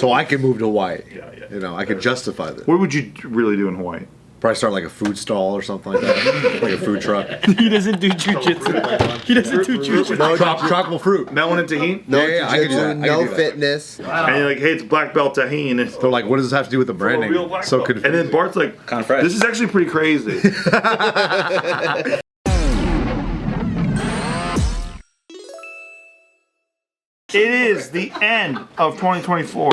So I can move to Hawaii. Yeah, yeah. You know, I can justify this. What would you really do in Hawaii? Probably start like a food stall or something like that. Like a food truck. He doesn't do jujitsu. He doesn't do jujitsu. Tropical fruit. Melon and tahine? No Yeah, I can do that. I can no do that. fitness. And you're like, hey, it's black belt tahine. And They're like, what does this have to do with the branding? real black So belt. confusing. And then Bart's like, Confront. this is actually pretty crazy. It is the end of 2024,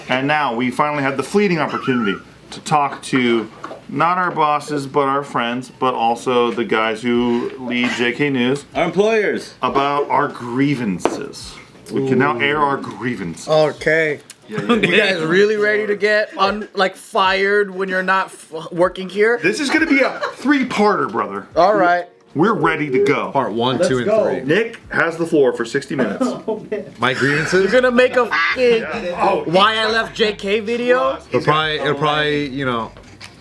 and now we finally had the fleeting opportunity to talk to not our bosses, but our friends, but also the guys who lead JK News Our employers. about our grievances. We can now air our grievances. Okay. Yeah, yeah, You yeah. guys really ready to get fired when you're not working here? This is going to be a three-parter, brother. All right. We're ready to go. Part 1, 2, and go. 3. Nick has the floor for 60 minutes. My grievances? You're gonna make a fucking Oh, why I left JK video? It'll probably, you know,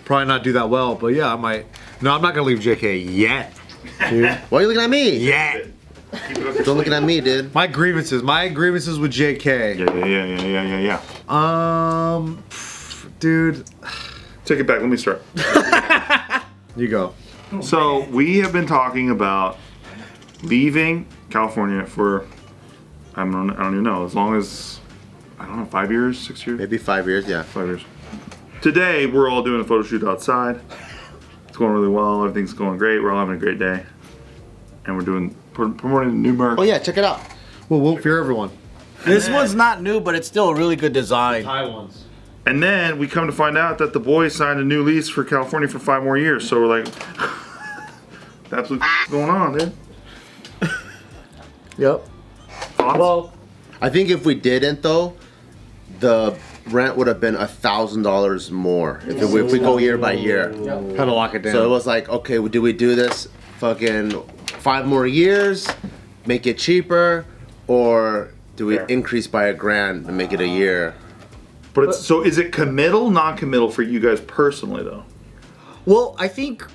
probably not do that well, but yeah, I might. No, I'm not gonna leave JK yet. Dude. Why are you looking at me? Yet. Don't looking at me, dude. My grievances with JK. Yeah. Dude, Take it back. Let me start. you go. So we have been talking about leaving California for I don't even know, as long as 5 years, 6 years, Maybe 5 years, yeah. 5 years. Today we're all doing a photo shoot outside. It's going really well. Everything's going great. We're all having a great day, and we're promoting new merch. Oh yeah, check it out. Well, we'll fear everyone. This one's not new, but it's still a really good design. High ones. And then we come to find out that the boys signed a new lease for California for 5 more years. So we're like, that's what's going on, dude. Yep. Thoughts? Well, I think if we didn't though, the rent would have been $1,000 more if we go year by year. Had to lock it down. So it was like, okay, do we do this fucking 5 more years, make it cheaper, or do we Fair. increase by $1,000 and make it a year? But it's so is it committal, non-committal for you guys personally though? well, I think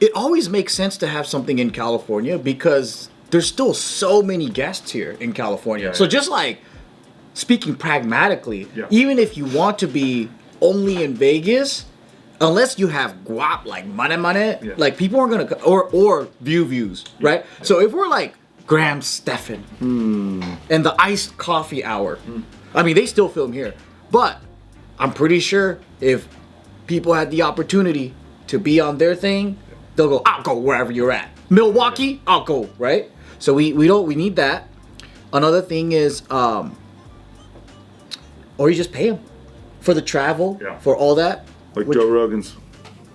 it always makes sense to have something in California because there's still so many guests here in California. Yeah, So yeah. just like speaking pragmatically, Yeah. even if you want to be only in Vegas, unless you have guap like money, Yeah. like people aren't gonna or views, right? So if we're like Graham Stephan and the iced coffee hour, I mean they still film here, but I'm pretty sure if people had the opportunity to be on their thing, they'll go, I'll go wherever you're at. Milwaukee, I'll go, right? So we need that. Another thing is, or you just pay them for the travel, Yeah. for all that. Like Which- Joe Rogan's.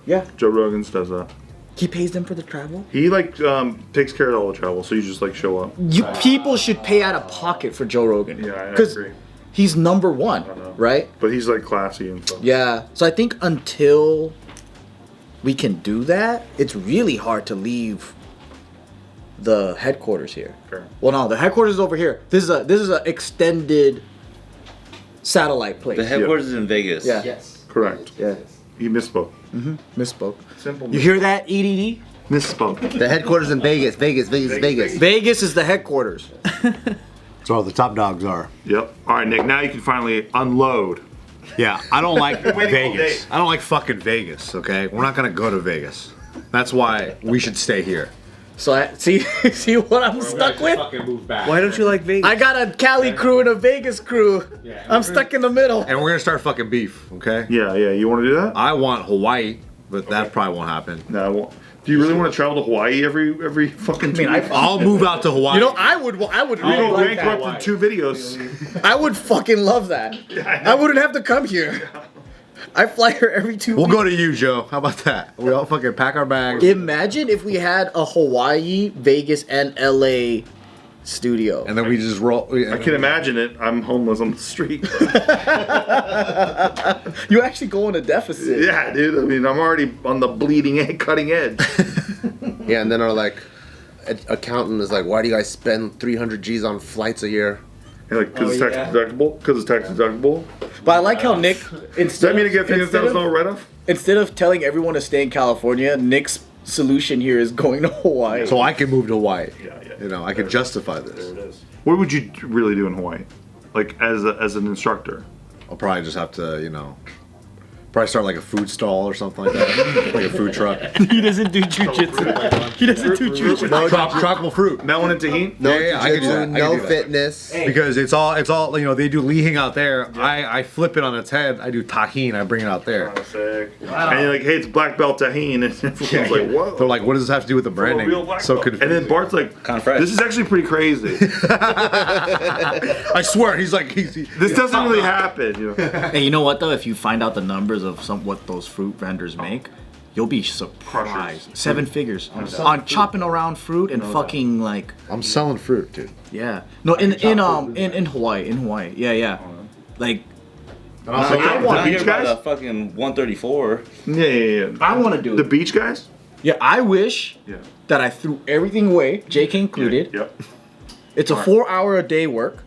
Yeah, Joe Rogan's does that. he pays them for the travel. He takes care of all the travel, so you just like show up. People should pay out of pocket for Joe Rogan. Yeah, I because agree. he's number one, know. right? But he's like classy and stuff. Yeah. So I think until we can do that, it's really hard to leave the headquarters here. Fair. Well, no, the headquarters is over here. This is a extended satellite place. The headquarters is in Vegas. Yeah. Yes. Correct. Yeah. You misspoke. Misspoke. Simple. You hear that, EDD? Misspoke. The headquarters in Vegas. Vegas. Vegas is the headquarters. That's where all the top dogs are. Yep. All right, Nick. Now you can finally unload. Yeah, I don't like waiting all day. Vegas. I don't like fucking Vegas, okay? We're not gonna go to Vegas. That's why we should stay here. So I see what I'm stuck with? Fucking move back. Why don't you like Vegas? I got a Cali crew and a Vegas crew. I'm stuck in the middle. And we're gonna start fucking beef, okay? Yeah. You want to do that? I want Hawaii, but that probably won't happen. No. I won't. Do you really want to travel to Hawaii every fucking? I mean, I'll move out to Hawaii. You know, I would You really go like that. bankrupt in 2 videos. I would fucking love that. I wouldn't have to come here. I fly here every 2 We'll weeks. go to you, Joe. How about that? We all fucking pack our bags. Imagine if we had a Hawaii, Vegas, and LA studio. And then we just roll. I can imagine it. I'm homeless on the street. You actually go on a deficit. Yeah, dude. I mean, I'm already on the bleeding edge, cutting edge. Yeah, and then our like accountant is like, why do you guys spend 300 G's on flights a year? You're like, because it's tax deductible. Because it's tax deductible. But I like how Nick, Does that mean to get $300,000 write-off? instead of telling everyone to stay in California, Nick's solution here is going to Hawaii. So I can move to Hawaii. Yeah. You know, I can justify this. What would you really do in Hawaii? like as an instructor? I'll probably just have to, probably start like a food stall or something like that, like a food truck. He doesn't do jujitsu. He doesn't do jujitsu. Tropical fruit. Melon and Tahini? No, Yeah, I could do that. I could no do that. fitness. Because it's all, they do Lihing out there. I flip it on its head. I do Tahine. I bring it out there. Sick. And you're like, hey, it's black belt Tahini. And everyone's like, whoa. They're like, what does this have to do with the branding? Real black So belt. confusing. And then Bart's like, Confront. this is actually pretty crazy. I swear, he's like, This doesn't really happen. Hey, you know what though? If you find out the numbers of what those fruit vendors make, you'll be surprised. 7 figures on chopping around fruit and fucking like. I'm selling fruit, dude. Yeah. No, in Hawaii. Yeah. Like. I want beach guys. Fucking 134. Yeah. I want to do The it. beach guys? Yeah, I wish that I threw everything away, JK included. Yep. It's a 4-hour a day work,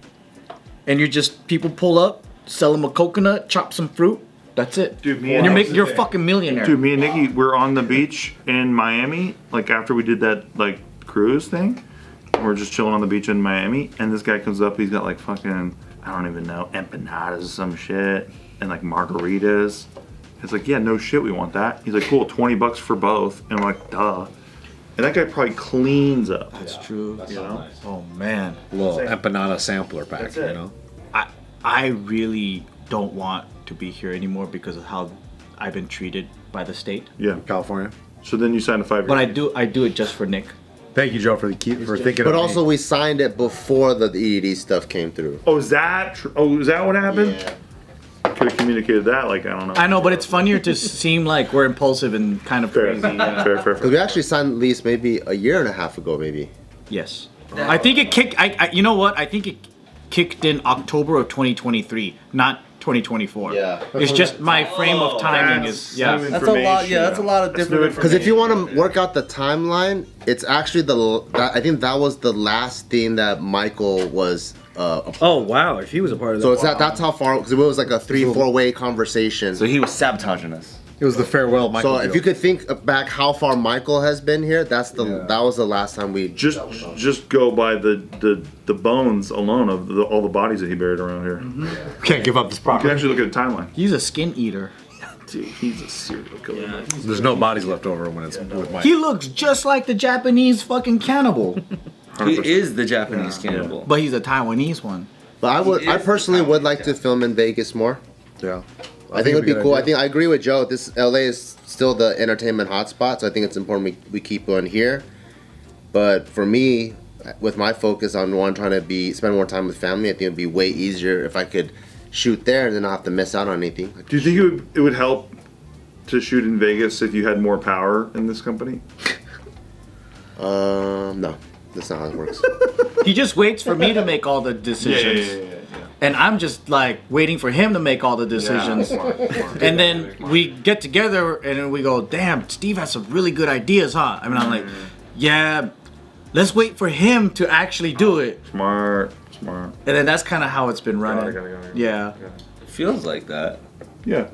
and people pull up, sell them a coconut, chop some fruit. That's it. Dude, and you're a fucking millionaire. Dude, me and Nikki, we're on the beach in Miami, like after we did that like cruise thing. We're just chilling on the beach in Miami, and this guy comes up, he's got like fucking, I don't even know, empanadas or some shit, and like margaritas. It's like, yeah, no shit, we want that. He's like, cool, $20 for both. And I'm like, duh. And that guy probably cleans up. That's true. That's You know? nice. Oh man, Little empanada sampler pack, That's it. I really don't want to be here anymore because of how I've been treated by the state. Yeah. California. So then you signed a 5-year. But I do it just for Nick. Thank you, Joe, for thinking But of also, me. we signed it before the EDD stuff came through. Oh, is that what happened? Yeah. Could have communicated that, like, I don't know. I know, but it's funnier to seem like we're impulsive and kind of Fair. crazy. Yeah. Fair. Because we actually signed the lease maybe a year and a half ago, maybe. Yes. I think it kicked. You know what? I think it kicked in October of 2023, not 2024. Yeah. It's just my frame of timing is That's new That's a lot. Yeah, that's a lot of That's different. new Because if you want to work out the timeline, it's actually I think that was the last thing that Michael was. Oh wow! If he was a part of that. So it's that's how far, because it was like a 3-4 way conversation. So he was sabotaging us. It was the farewell, Michael. So if you could think back how far Michael has been here, that was the last time we just go by the bones alone of all the bodies that he buried around here. can't give up this You can property. actually look at the timeline. He's a skin eater. Dude, he's a serial killer. There's no bodies left over when it's with Mike. He looks just like the Japanese fucking cannibal, He is the Japanese cannibal. but he's a Taiwanese one. But I personally would like to film in Vegas more. Yeah. I think it would be cool. I think I agree with Joe. This LA is still the entertainment hotspot, so I think it's important we keep going here. But for me, with my focus on trying to spend more time with family, I think it'd be way easier if I could shoot there and then not have to miss out on anything. Do you think it would help to shoot in Vegas if you had more power in this company? No, that's not how it works. He just waits for me to make all the decisions. And I'm just like waiting for him to make all the decisions. And then we get together and we go, damn, Steve has some really good ideas, huh? I mean, I'm like, yeah, let's wait for him to actually do it. Smart. And then that's kind of how it's been running. Got it. Yeah. It feels like that. Yeah.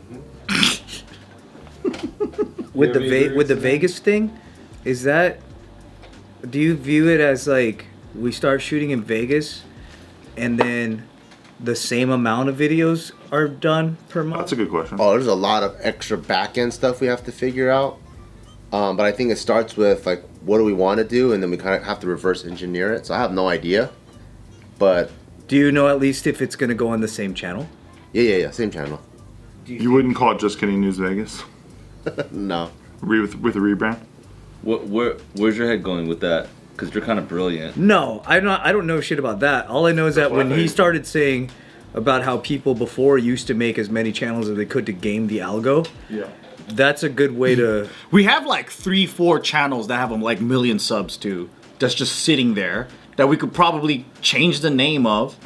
with the Vegas thing, is that? Do you view it as like we start shooting in Vegas, and then the same amount of videos are done per month? That's a good question. Oh, there's a lot of extra back end stuff we have to figure out. But I think it starts with like, what do we want to do, and then we kind of have to reverse engineer it. So I have no idea. But Do you know at least if it's gonna go on the same channel? yeah, same channel. You wouldn't call it Just Kidding News Vegas? No. With a rebrand? Where's your head going with that? Because you're kind of brilliant. No, I don't know shit about that. All I know is that when he started saying about how people before used to make as many channels as they could to game the algo, Yeah. that's a good way to. We have like 3-4 channels that have them like million subs too. That's just sitting there that we could probably change the name of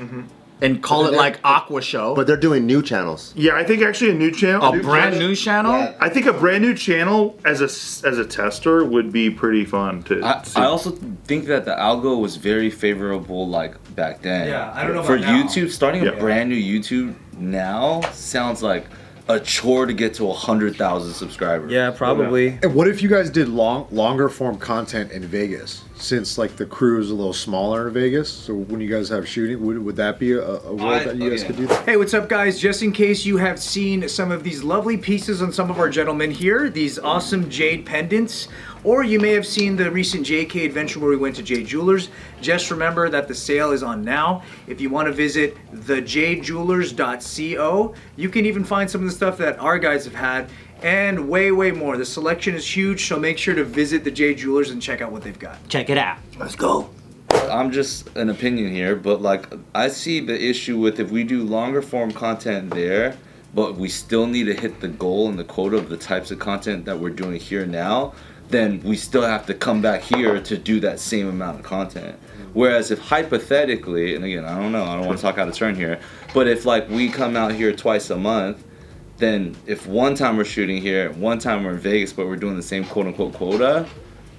and call it like Aqua Show. But they're doing new channels. Yeah, I think actually a new channel. A brand new channel? Yeah. I think a brand new channel as a tester would be pretty fun to see. I also think that the algo was very favorable like back then. Yeah, I don't know For about now. YouTube, starting Yeah. a brand new YouTube now sounds like a chore to get to 100,000 subscribers. Yeah, probably. And what if you guys did longer form content in Vegas? Since like the crew is a little smaller in Vegas, so when you guys have shooting, would that be a world that you guys could do that? Hey, what's up, guys? Just in case you have seen some of these lovely pieces on some of our gentlemen here, these awesome jade pendants, or you may have seen the recent JK adventure where we went to Jade Jewelers. Just remember that the sale is on now. If you want to visit thejadejewelers.co, you can even find some of the stuff that our guys have had, and way more. The selection is huge, so make sure to visit the Jade Jewelers and check out what they've got. Check it out. Let's go. I'm just an opinion here, but like I see the issue with if we do longer form content there, but we still need to hit the goal and the quota of the types of content that we're doing here now, then we still have to come back here to do that same amount of content. Whereas if hypothetically, and again, I don't know, I don't want to talk out of turn here, but if like we come out here twice a month, then if one time we're shooting here, one time we're in Vegas, but we're doing the same quote-unquote quota,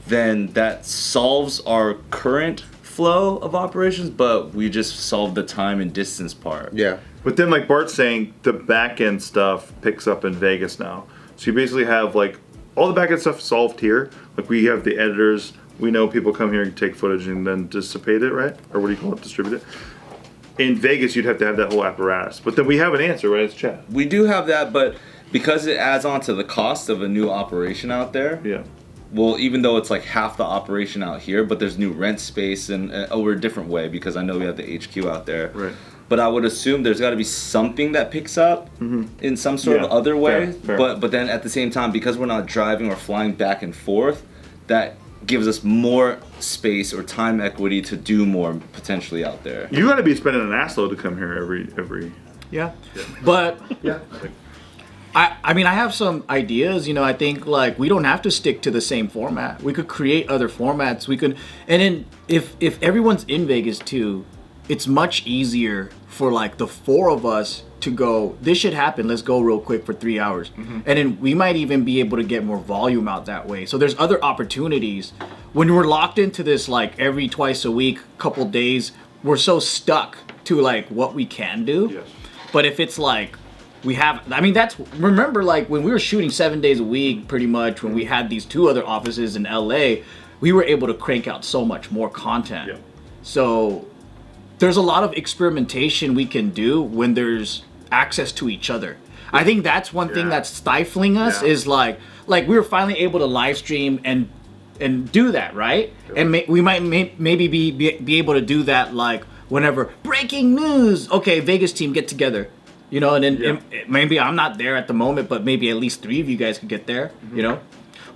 then that solves our current flow of operations, but we just solve the time and distance part. Yeah. But then, like Bart's saying, the back end stuff picks up in Vegas now. So you basically have like all the back end stuff solved here. Like we have the editors. We know people come here and take footage and then dissipate it, right? Or what do you call it? Distribute it. In Vegas, you'd have to have that whole apparatus. But then we have an answer, right? It's chat. We do have that, but because it adds on to the cost of a new operation out there, Yeah. well, even though it's like half the operation out here, but there's new rent space and over a different way because I know we have the HQ out there. Right. But I would assume there's got to be something that picks up in some sort of other way. Fair. But then at the same time, because we're not driving or flying back and forth, that gives us more space or time equity to do more potentially out there. You got to be spending an assload to come here every. Yeah. But Yeah. I mean, I have some ideas. You know, I think like we don't have to stick to the same format. We could create other formats. We could, and then if everyone's in Vegas too, it's much easier for like the four of us to go, this should happen, let's go real quick for 3 hours. And then we might even be able to get more volume out that way. So there's other opportunities. When we're locked into this like every twice a week, couple days, we're so stuck to like what we can do. Yes. But if it's like we have, I mean, that's, remember like when we were shooting 7 days a week pretty much, when we had these two other offices in LA, we were able to crank out so much more content. Yeah. So there's a lot of experimentation we can do when there's access to each other. I think that's one thing that's stifling us is like we were finally able to live stream and do that, right? And we might maybe be able to do that like whenever breaking news. Okay, Vegas team get together, you know, and then maybe I'm not there at the moment, but maybe at least 3 of you guys could get there, you know.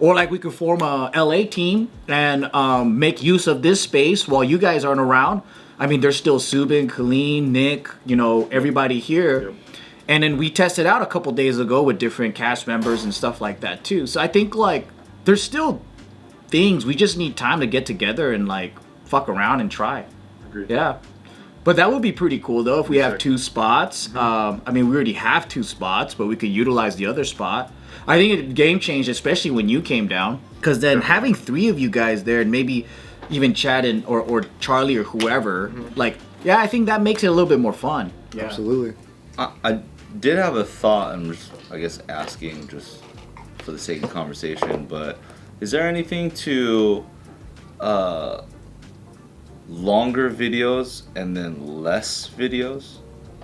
Or like we could form a LA team and make use of this space while you guys aren't around. I mean, there's still Subin, Colleen, Nick, you know, everybody here. Yep. And then we tested out a couple days ago with different cast members and stuff like that too. So I think like there's still things, we just need time to get together and like fuck around and try. Agreed. Yeah. But that would be pretty cool though if we have 2 spots. I mean, we already have 2 spots, but we could utilize the other spot. I think it game changed, especially when you came down. Because then having 3 of you guys there and maybe even Chad and or Charlie or whoever, like, yeah, I think that makes it a little bit more fun. Yeah. Absolutely. I did have a thought. I'm just, I guess, asking just for the sake of conversation. But is there anything to longer videos and then less videos?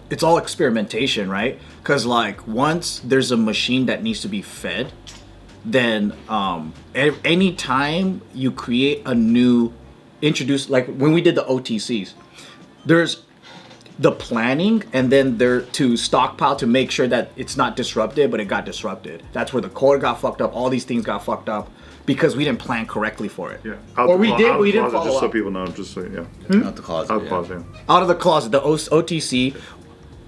It's all experimentation, right? Because like once there's a machine that needs to be fed, then any time you create a new, introduce, like when we did the OTCs, there's the planning and then there to stockpile to make sure that it's not disrupted, but it got disrupted. That's where the core got fucked up. All these things got fucked up because we didn't plan correctly for it. Yeah. Or we didn't follow just so up. people know. Just so yeah. Not the closet. Out the yeah. closet. Out of the closet, the OTC.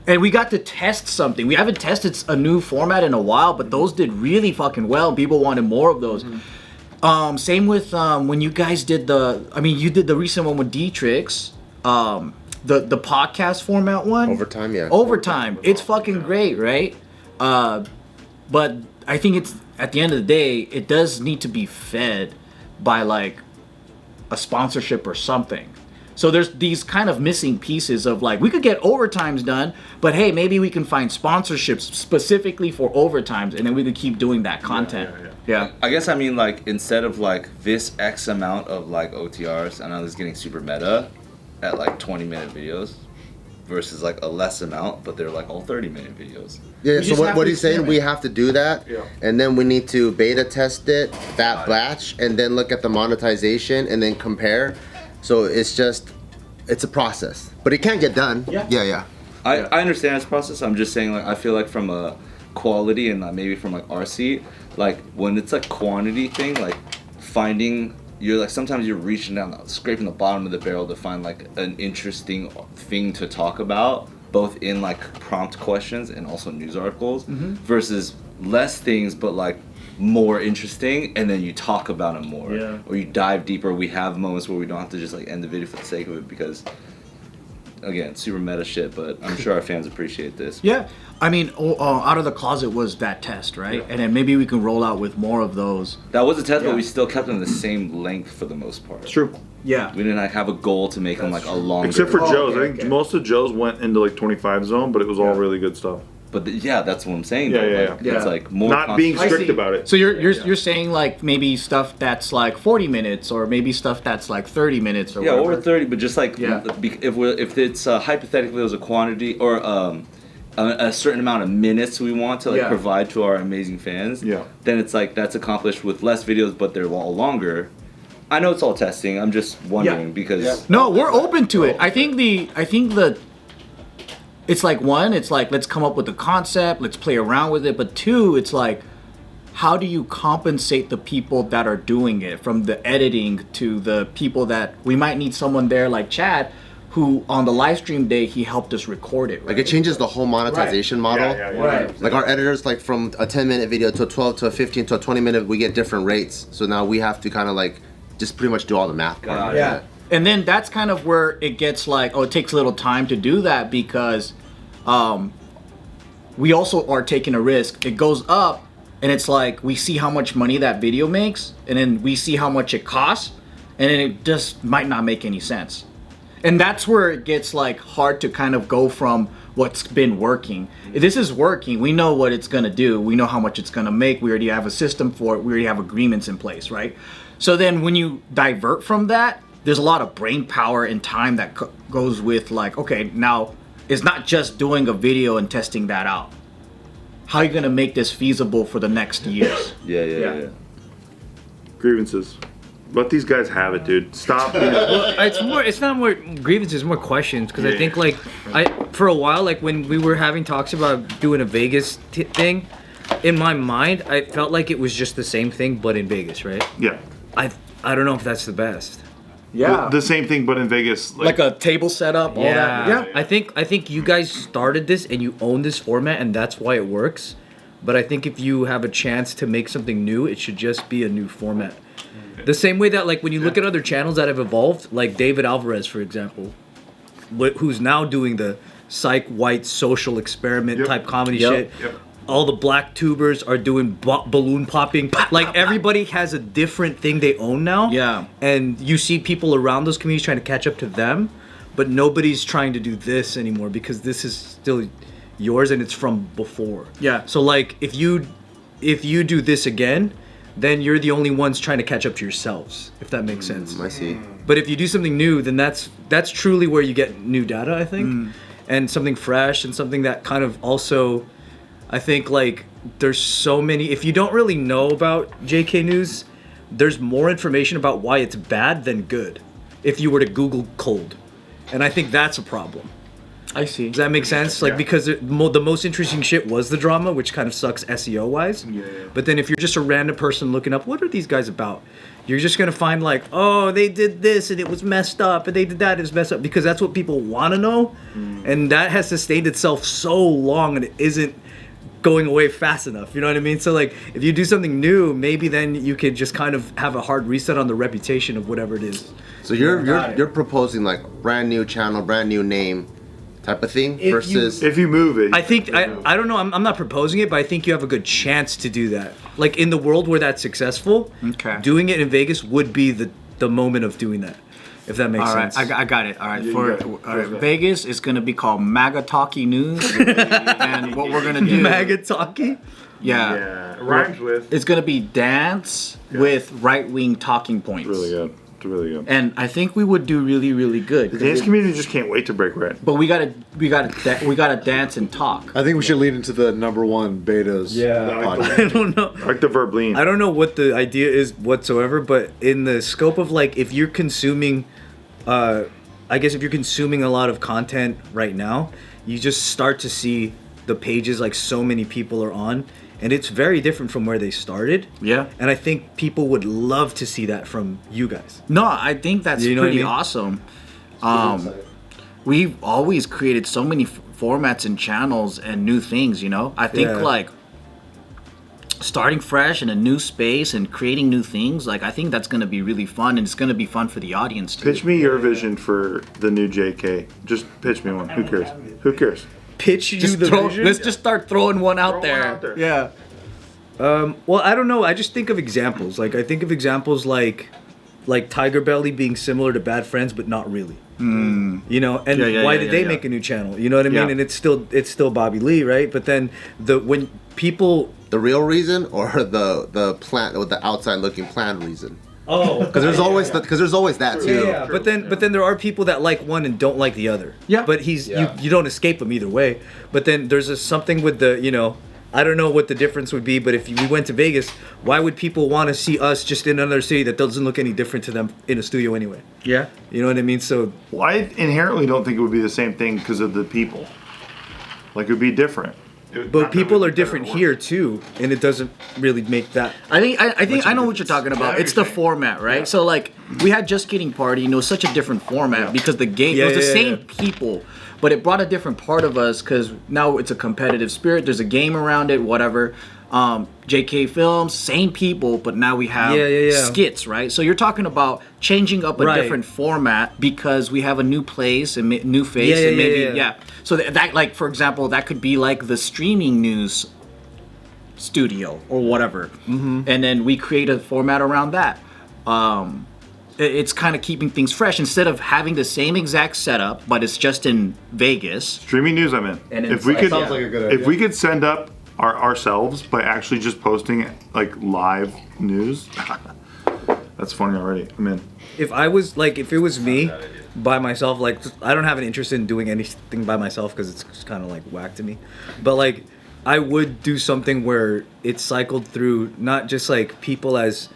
And we got to test something. We haven't tested a new format in a while, but those did really fucking well. People wanted more of those. Same with when you guys did you did the recent one with D-Trix, the podcast format one. Overtime, yeah. Overtime. It's fucking great, right? But I think it's, at the end of the day, it does need to be fed by like a sponsorship or something. So there's these kind of missing pieces of like, we could get overtimes done, but hey, maybe we can find sponsorships specifically for overtimes, and then we could keep doing that content. Yeah. I guess I mean like instead of like this X amount of like OTRs, I know this is getting super meta at like 20-minute videos versus like a less amount, but they're like all 30-minute videos. Yeah, We so just have what to he's saying, we have to do that, and then we need to beta test it, that batch, and then look at the monetization, and then compare. So it's a process, but it can get done. Yeah. I understand this process. I'm just saying like I feel like from a quality and maybe from like our seat, like when it's a quantity thing, like finding you're like sometimes you're reaching down, scraping the bottom of the barrel to find like an interesting thing to talk about, both in like prompt questions and also news articles, versus less things but like more interesting, and then you talk about them more, or you dive deeper. We have moments where we don't have to just like end the video for the sake of it, because again, super meta shit, but I'm sure our fans appreciate this. Yeah. I mean, Out of the Closet was that test, right? And then maybe we can roll out with more of those. That was a test, but we still kept them the same length for the most part. It's true. Yeah. We didn't like have a goal to make them like a longer. Except for Joe's. okay, I think most of Joe's went into like 25 zone, but it was all really good stuff. But that's what I'm saying. Yeah, though. yeah, Like, yeah. It's like more Not being I strict see. about it. So you're saying like maybe stuff that's like 40 minutes, or maybe stuff that's like 30 minutes, or yeah, whatever. over 30, but just like Yeah. if it's hypothetically there's a quantity or a certain amount of minutes we want to like provide to our amazing fans, then it's like that's accomplished with less videos, but they're all longer. I know it's all testing. I'm just wondering because No, we're open to it. I think the it's like one, it's like let's come up with a concept, let's play around with it, but two, it's like how do you compensate the people that are doing it, from the editing to the people that we might need someone there like Chad, who on the live stream day he helped us record it, right? Like it changes the whole monetization model. Right. Like our editors, like from a 10-minute video to a 12 to a 15 to a 20-minute, we get different rates. So now we have to kind of like just pretty much do all the math part. Yeah. And then that's kind of where it gets like, it takes a little time to do that, because we also are taking a risk. It goes up, and it's like we see how much money that video makes, and then we see how much it costs, and then it just might not make any sense. And that's where it gets like hard to kind of go from what's been working. If this is working, we know what it's gonna do. We know how much it's gonna make. We already have a system for it. We already have agreements in place, right? So then when you divert from that, there's a lot of brain power and time that goes with like, okay, now it's not just doing a video and testing that out. How are you gonna make this feasible for the next years? Yeah. Grievances. Let these guys have it, dude. Stop. It's not more grievances, more questions, because I think like for a while, like when we were having talks about doing a Vegas thing, in my mind I felt like it was just the same thing but in Vegas, right? Yeah. I don't know if that's the best. Yeah. The same thing, but in Vegas. Like a table setup, all that. Yeah. I think you guys started this and you own this format, and that's why it works. But I think if you have a chance to make something new, it should just be a new format. The same way that like when you look at other channels that have evolved, like David Alvarez, for example, who's now doing the psych white social experiment type comedy shit. All the black tubers are doing balloon popping. Like everybody has a different thing they own now. Yeah. And you see people around those communities trying to catch up to them, but nobody's trying to do this anymore because this is still yours and it's from before. Yeah. So like if you do this again, then you're the only ones trying to catch up to yourselves, if that makes sense. I see. But if you do something new, then that's truly where you get new data, I think. And something fresh and something that kind of also, I think like there's so many, if you don't really know about JK News, there's more information about why it's bad than good if you were to Google cold. And I think that's a problem. I see. Does that make sense? Like because the most interesting shit was the drama, which kind of sucks SEO wise. But then if you're just a random person looking up, what are these guys about? You're just gonna find like, oh, they did this and it was messed up, and they did that and it was messed up, because that's what people want to know, and that has sustained itself so long and it isn't going away fast enough. You know what I mean? So like, if you do something new, maybe then you could just kind of have a hard reset on the reputation of whatever it is. So you're proposing like brand new channel, brand new name type of thing versus If you move it. I think I don't know. I'm not proposing it, but I think you have a good chance to do that. Like in the world where that's successful, Okay. doing it in Vegas would be the moment of doing that. if that makes All right, sense. I got it. All right, You for got it. all right, Vegas is gonna be called MAGA Talkie News, and what we're gonna do, Magataki? Yeah, it rhymes with. it's gonna be dance with right-wing talking points. Really good. It's really good. And I think we would do really, really good. The dance community just can't wait to break bread. But we gotta dance and talk. I think we should lead into the #1 betas. Podcast. I don't know. I like the verb lean. I don't know what the idea is whatsoever, but in the scope of like if you're consuming, I guess if you're consuming a lot of content right now, you just start to see the pages like so many people are on, and it's very different from where they started. Yeah. And I think people would love to see that from you guys. No, I think that's You know what I pretty mean? awesome. We've always created so many formats and channels and new things, you know? I think Yeah. like starting fresh in a new space and creating new things, like I think that's going to be really fun, and it's going to be fun for the audience too. Pitch me your vision for the new JK. Just pitch me one. Who cares? Who cares? Pitch you the vision. Let's just start throwing one out, Throw one there. out there. Yeah. Well, I don't know. I just think of examples. Like I think of examples like Tiger Belly being similar to Bad Friends, but not really. You know, and why did they make a new channel? You know what I mean? Yeah. And it's still Bobby Lee, right? But then when people The real reason or the plant with the outside looking planned reason? because There's always that too. yeah, but then there are people that like one and don't like the other. Yeah. But you don't escape them either way. But then there's something with the I don't know what the difference would be, but if we went to Vegas, why would people want to see us just in another city that doesn't look any different to them in a studio anyway? Yeah. You know what I mean? So Well, I inherently don't think it would be the same thing because of the people. Like it would be different. but people are different here too, and it doesn't really make that. I think I know what you're talking about. It's the format, right? So like we had Just Kidding Party, and it was such a different format because the game it was the same people, but it brought a different part of us because now it's a competitive spirit. There's a game around it, whatever. JK Films, same people, but now we have skits, right? So you're talking about changing up a different format because we have a new place and new face and maybe So that like for example, that could be like the streaming news studio or whatever, and then we create a format around that. It's kind of keeping things fresh instead of having the same exact setup, but it's just in Vegas. Streaming news, I'm in. And If we could, Sounds like a good idea. if we could send up ourselves by actually just posting like live news, that's funny already. I'm in. If it was me by myself, like I don't have an interest in doing anything by myself because it's kind of like whack to me. But like I would do something where it's cycled through not just like people as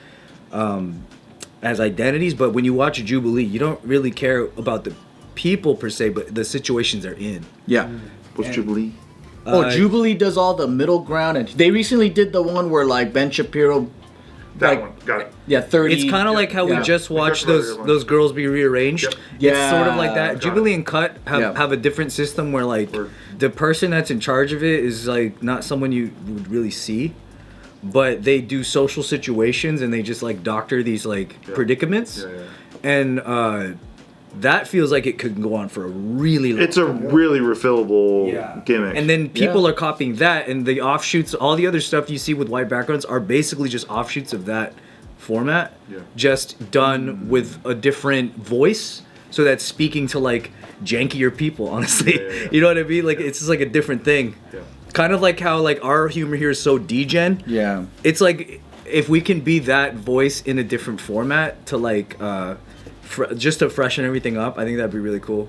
identities, but when you watch a Jubilee, you don't really care about the people per se, but the situations they're in. Yeah. What's Jubilee? Jubilee does all the middle ground, and they recently did the one where like Ben Shapiro. That one. Got it. Yeah, 30. It's kind of like how we just watched those girls be rearranged. Yeah. It's sort of like that. Got Jubilee it. and Cut have a different system where like the person that's in charge of it is like not someone you would really see, but they do social situations and they just like doctor these like predicaments, and that feels like it could go on for a really long It's a really refillable gimmick. And then people are copying that, and the offshoots, all the other stuff you see with white backgrounds are basically just offshoots of that format, just done with a different voice, so that's speaking to like jankier people, honestly. You know what I mean? Like it's just like a different thing. Kind of like how like our humor here is so degen. Yeah. It's like if we can be that voice in a different format to like just to freshen everything up, I think that'd be really cool.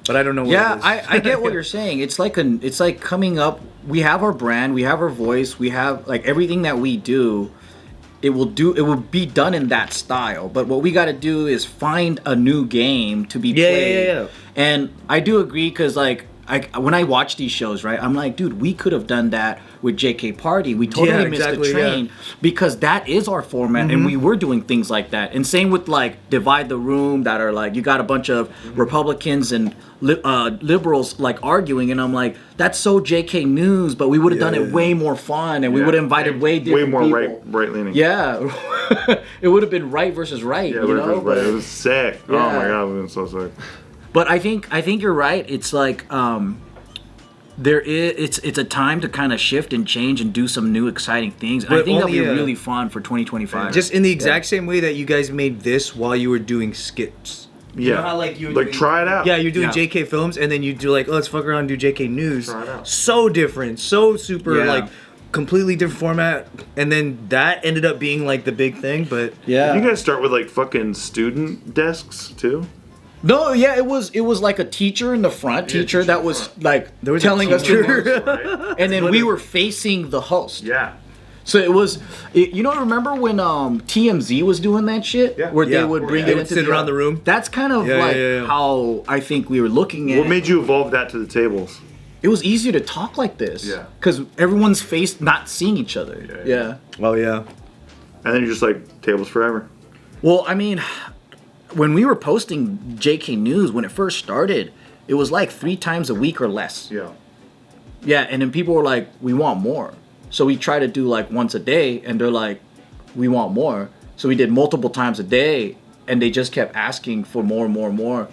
But I don't know what it is. I get what you're saying. It's like coming up. We have our brand, we have our voice, we have like everything that we do. It will be done in that style. But what we got to do is find a new game to be played. Yeah. And I do agree because like when I watch these shows, right, I'm like, dude, we could have done that with JK Party. We totally missed the train because that is our format, and we were doing things like that. And same with like Divide the Room, that are like you got a bunch of Republicans and liberals like arguing, and I'm like, that's so JK News, but we would have done it way more fun, and we would have invited way different more people. right leaning. Yeah, it would have been right versus right. Yeah, you know? right. It was sick. Oh Yeah. my god, it was so sick. But I think you're right. It's like it's a time to kind of shift and change and do some new exciting things. And I But think that'll be only, really fun for 2025. Just in the exact same way that you guys made this while you were doing skits. Yeah. You know how, like, you were doing, try it out. Yeah, you're doing Yeah. JK Films, and then you do like, oh, let's fuck around and do JK News. Try it out. So different, so super, Yeah. like, completely different format. And then that ended up being like the big thing. But yeah. You guys start with like fucking student desks too. No, yeah, it was like a teacher in the front, teacher that was like telling us to, and then we were facing the host. Yeah. So it was, you know, remember when TMZ was doing that shit, Yeah. where they Yeah. would bring They it would into sit around the room. That's kind of like how I think we were looking at. What made you evolve that to the tables? It was easier to talk like this. Yeah. Because everyone's face not seeing each other. Yeah. oh yeah, And then you're just like tables forever. Well, I mean, when we were posting JK News when it first started, it was like 3 times a week or less. Yeah. Yeah, and then people were like, we want more. So we try to do like once a day, and they're like, we want more. So we did multiple times a day, and they just kept asking for more and more and more.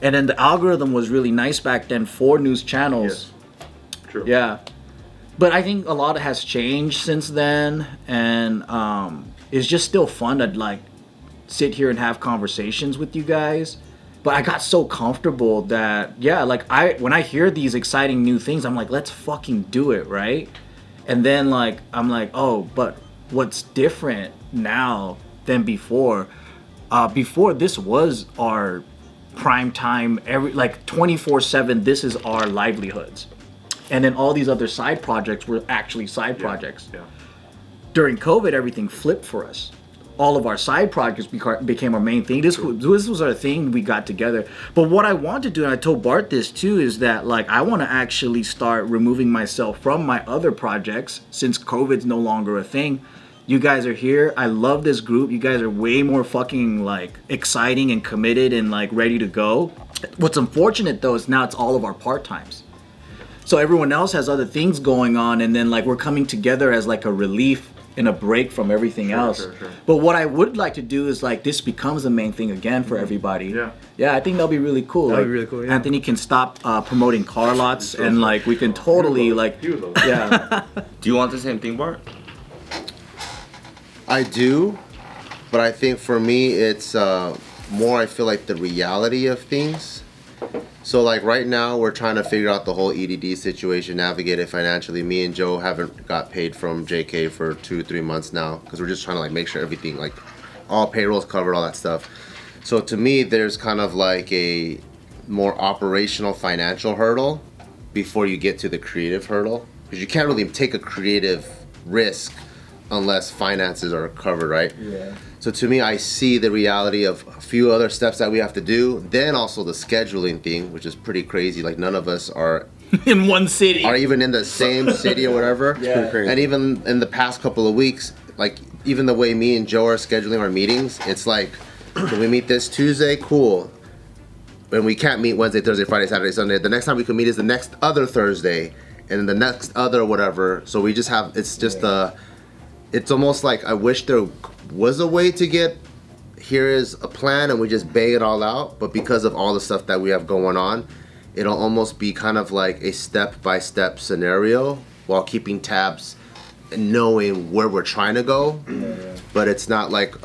And then the algorithm was really nice back then for news channels. Yes. True. Yeah. But I think a lot has changed since then, and it's just still fun to like sit here and have conversations with you guys. But I got so comfortable that, yeah, like when I hear these exciting new things, I'm like, let's fucking do it, right? And then like I'm like, oh, but what's different now than before? Before, this was our prime time, every like 24/7. This is our livelihoods, and then all these other side projects were actually side projects. Yeah. During COVID, everything flipped for us. All of our side projects became our main thing. This was our thing we got together. But what I want to do, and I told Bart this too, is that like I want to actually start removing myself from my other projects since COVID's no longer a thing. You guys are here. I love this group. You guys are way more fucking like exciting and committed and like ready to go. What's unfortunate though is now it's all of our part-times. So everyone else has other things going on, and then like we're coming together as like a relief and a break from everything else. Sure. But what I would like to do is like this becomes the main thing again for everybody. Yeah. Yeah, I think that'll be really cool. That'll Like, be really cool, yeah. Anthony can stop promoting car lots, and like we can totally like, You love it. yeah. Do you want the same thing, Bart? I do, but I think for me it's more I feel like the reality of things. So like right now we're trying to figure out the whole EDD situation, navigate it financially. Me and Joe haven't got paid from JK for 2-3 months now because we're just trying to like make sure everything, like all payrolls covered, all that stuff. So to me there's kind of like a more operational financial hurdle before you get to the creative hurdle, because you can't really take a creative risk unless finances are covered, right? Yeah. So to me, I see the reality of a few other steps that we have to do. Then also the scheduling thing, which is pretty crazy. Like none of us are In one city. even in the same city or whatever. Yeah. And even in the past couple of weeks, like even the way me and Joe are scheduling our meetings, it's like, can we meet this Tuesday? Cool. And we can't meet Wednesday, Thursday, Friday, Saturday, Sunday. The next time we can meet is the next other Thursday, and then the next other whatever. So we just have, it's just it's almost like I wish there was a way to get, here is a plan and we just bang it all out. But because of all the stuff that we have going on, it'll almost be kind of like a step-by-step scenario while keeping tabs and knowing where we're trying to go. But it's not like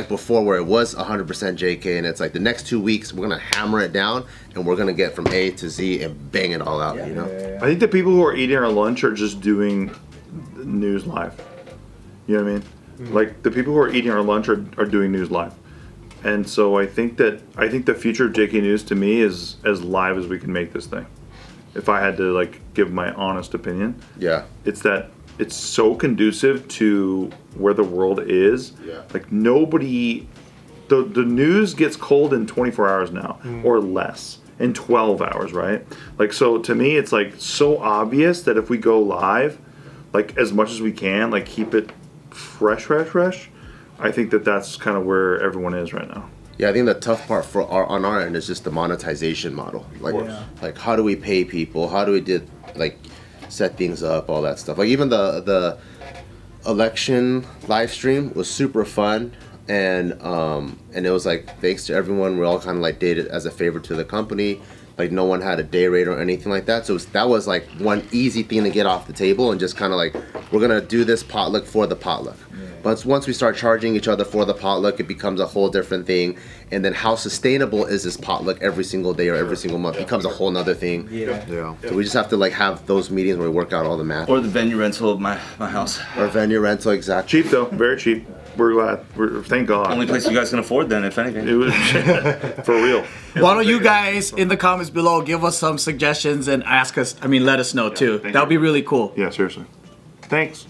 before where it was 100% JK and it's like the next 2 weeks we're gonna hammer it down and we're gonna get from A to Z and bang it all out, you know? I think the people who are eating our lunch are just doing news live. You know what I mean? Like the people who are eating our lunch are doing news live. And so I think the future of JK News to me is as live as we can make this thing. If I had to like give my honest opinion, Yeah. it's that it's so conducive to where the world is. Yeah. Like nobody, the news gets cold in 24 hours now or less, in 12 hours, right? Like so to me it's like so obvious that if we go live, like as much as we can, like keep it fresh. I think that's kind of where everyone is right now. Yeah, I think the tough part on our end is just the monetization model. Like how do we pay people? How do we set things up, all that stuff. Like even the election live stream was super fun, and it was like thanks to everyone. We all kind of like did it as a favor to the company. Like no one had a day rate or anything like that. So that was like one easy thing to get off the table and just kind of like, we're gonna do this potluck for the potluck. But once we start charging each other for the potluck, it becomes a whole different thing. And then how sustainable is this potluck every single day or every single month becomes a whole nother thing. Yeah. So we just have to like have those meetings where we work out all the math. Or the venue rental of my house. Or venue rental, exactly. Cheap though, very cheap. We're glad. Thank God. Only place you guys can afford then, if anything. It was for real. Why don't you guys in the comments below give us some suggestions and ask us? I mean, let us know too. That would be really cool. Yeah, seriously. Thanks.